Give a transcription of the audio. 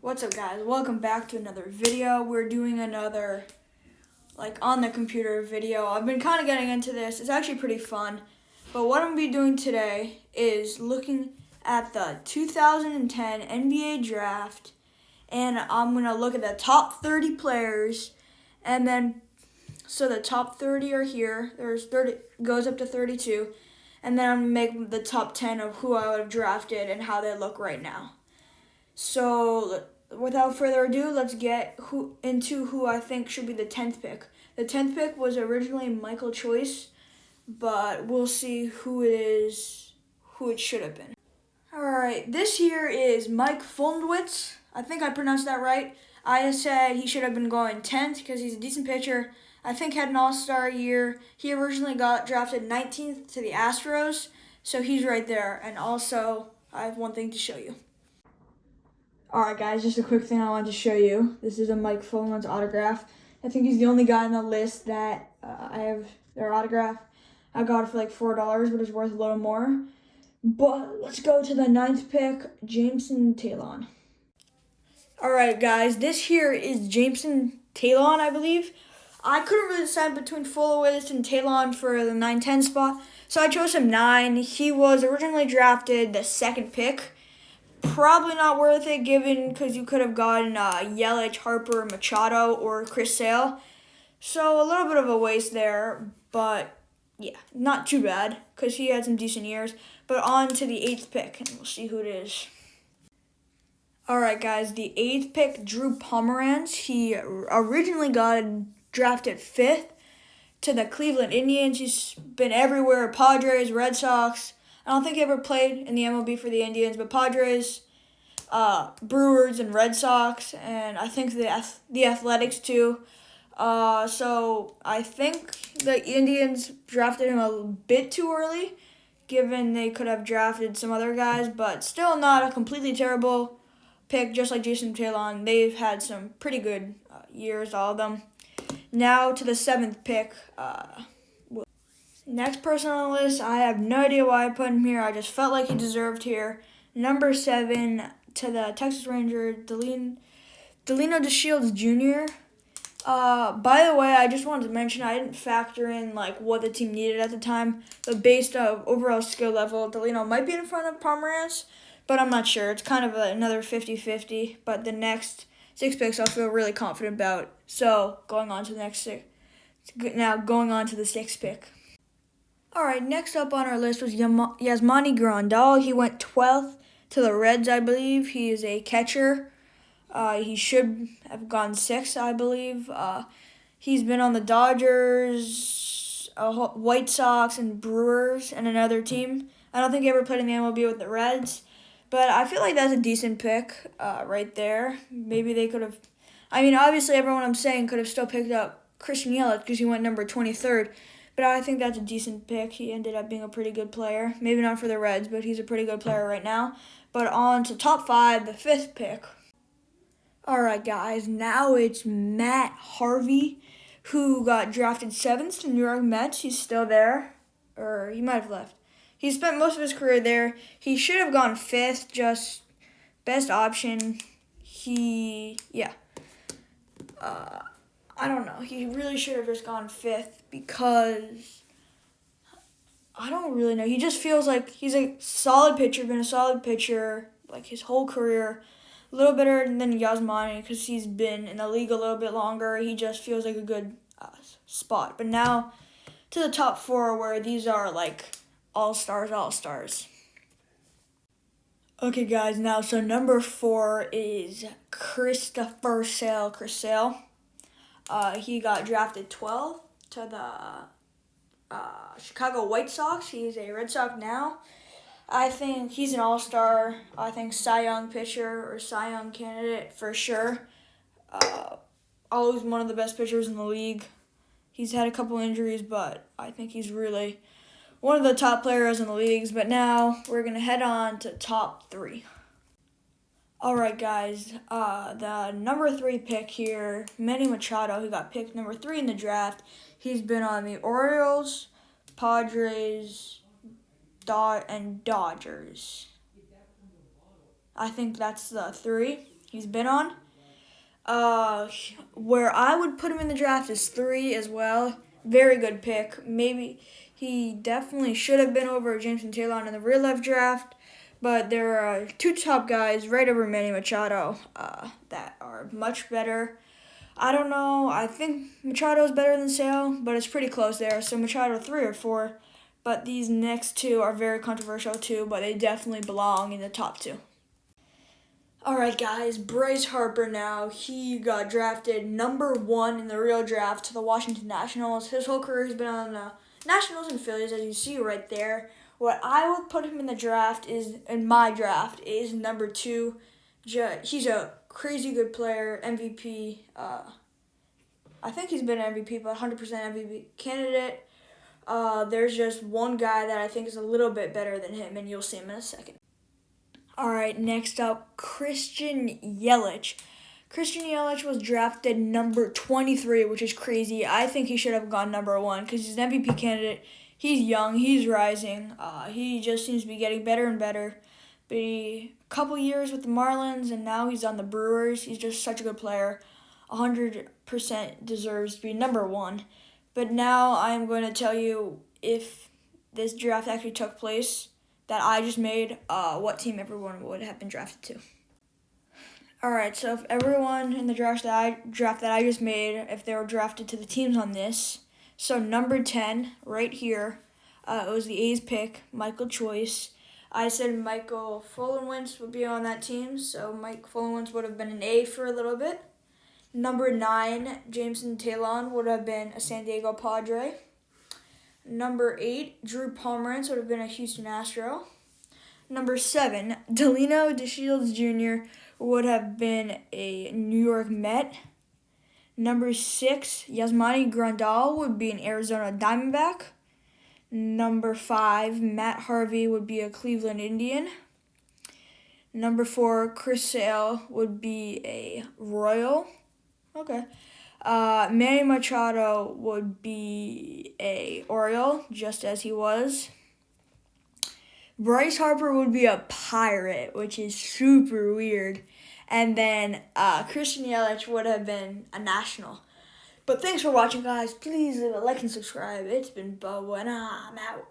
What's up, guys? Welcome back to another video. We're doing another on the computer video. I've been kind of getting into this. It's actually pretty fun. But what I'm going to be doing today is looking at the 2010 NBA Draft, and I'm going to look at the top 30 players, and then so the top 30 are here. There's 30 goes up to 32, and then I'm going to make the top 10 of who I would have drafted and how they look right now. So, without further ado, let's get into who I think should be the 10th pick. The 10th pick was originally Michael Choice, but we'll see who it should have been. Alright, this here is Mike Fulmwitz. I think I pronounced that right. I said he should have been going 10th because he's a decent pitcher. I think had an all-star year. He originally got drafted 19th to the Astros, so he's right there. And also, I have one thing to show you. Alright guys, just a quick thing I wanted to show you. This is a Mike Fulmwitz autograph. I think he's the only guy on the list that I have their autograph. I got it for like $4, but it's worth a little more. But let's go to the 9th pick, Jameson Taillon. Alright guys, this here is Jameson Taillon, I believe. I couldn't really decide between Fulmwitz and Taillon for the 9-10 spot, so I chose him 9. He was originally drafted the 2nd pick. Probably not worth it given because you could have gotten Yelich, Harper, Machado, or Chris Sale. So a little bit of a waste there, but yeah, not too bad because he had some decent years. But on to the 8th pick, and we'll see who it is. Alright guys, the 8th pick, Drew Pomeranz. He originally got drafted 5th to the Cleveland Indians. He's been everywhere, Padres, Red Sox. I don't think he ever played in the MLB for the Indians, but Padres, Brewers, and Red Sox, and I think the Athletics too. So I think the Indians drafted him a bit too early, given they could have drafted some other guys, but still not a completely terrible pick, just like Jameson Taillon. They've had some pretty good years, all of them. Now to the 7th pick. Next person on the list, I have no idea why I put him here. I just felt like he deserved here. Number 7 to the Texas Ranger, Delino DeShields Jr. By the way, I just wanted to mention I didn't factor in what the team needed at the time, but based on overall skill level, Delino might be in front of Pomeranz, but I'm not sure. It's kind of another 50-50, but the next 6 picks I'll feel really confident about. So going on to the next 6. Now going on to the 6th pick. Alright, next up on our list was Yasmani Grandal. He went 12th to the Reds, I believe. He is a catcher. He should have gone 6th, I believe. He's been on the Dodgers, White Sox, and Brewers, and another team. I don't think he ever played in the MLB with the Reds, but I feel like that's a decent pick right there. Maybe they could have... I mean, obviously everyone I'm saying could have still picked up Christian Yelich because he went number 23rd, but I think that's a decent pick. He ended up being a pretty good player. Maybe not for the Reds, but he's a pretty good player right now. But on to top 5, the 5th pick. Alright, guys. Now it's Matt Harvey, who got drafted 7th to New York Mets. He's still there. Or he might have left. He spent most of his career there. He should have gone 5th, just best option. I don't know. He really should have just gone 5th because I don't really know. He just feels like he's a solid pitcher, been a solid pitcher his whole career. A little better than Yasmani because he's been in the league a little bit longer. He just feels like a good spot. But now to the top 4 where these are all-stars. Okay, guys, now so number 4 is Christopher Sale. He got drafted 12th to the Chicago White Sox. He's a Red Sox now. I think he's an all-star. I think Cy Young pitcher or Cy Young candidate for sure. Always one of the best pitchers in the league. He's had a couple injuries, but I think he's really one of the top players in the leagues. But now we're going to head on to top 3. Alright guys, the number 3 pick here, Manny Machado, who got picked number 3 in the draft. He's been on the Orioles, Padres, and Dodgers. I think that's the 3. he's been on. Where I would put him in the draft is 3 as well. Very good pick. Maybe he definitely should have been over Jameson Taylor in the real life draft, but there are 2 top guys right over Manny Machado that are much better. I don't know. I think Machado is better than Sale, but it's pretty close there. So Machado 3 or 4. But these next 2 are very controversial too, but they definitely belong in the top 2. Alright guys, Bryce Harper now. He got drafted number 1 in the real draft to the Washington Nationals. His whole career he's been on the Nationals and Phillies, as you see right there. What I would put him in the draft in my draft is number 2. He's a crazy good player, MVP. I think he's been an MVP, but 100% MVP candidate. There's just one guy that I think is a little bit better than him, and you'll see him in a second. All right, next up, Christian Yelich. Christian Yelich was drafted number 23, which is crazy. I think he should have gone number 1 because he's an MVP candidate. He's young. He's rising. He just seems to be getting better and better. But a couple years with the Marlins, and now he's on the Brewers. He's just such a good player. 100% deserves to be number 1. But now I'm going to tell you, if this draft actually took place that I just made, what team everyone would have been drafted to. Alright, so if everyone in the draft that I just made, if they were drafted to the teams on this, so number 10, right here, it was the A's pick, Michael Choice. I said Michael Fullenwentz would be on that team, so Mike Fullenwentz would have been an A for a little bit. Number 9, Jameson Taylor would have been a San Diego Padre. Number 8, Drew Pomeranz would have been a Houston Astro. Number 7, Delino DeShields Jr. would have been a New York Met. Number 6, Yasmani Grandal would be an Arizona Diamondback. Number 5, Matt Harvey would be a Cleveland Indian. Number 4, Chris Sale would be a Royal. Okay. Manny Machado would be a Oriole, just as he was. Bryce Harper would be a Pirate, which is super weird. And then Christian Yelich would have been a National. But thanks for watching, guys. Please leave a like and subscribe. It's been Bo, and I'm out.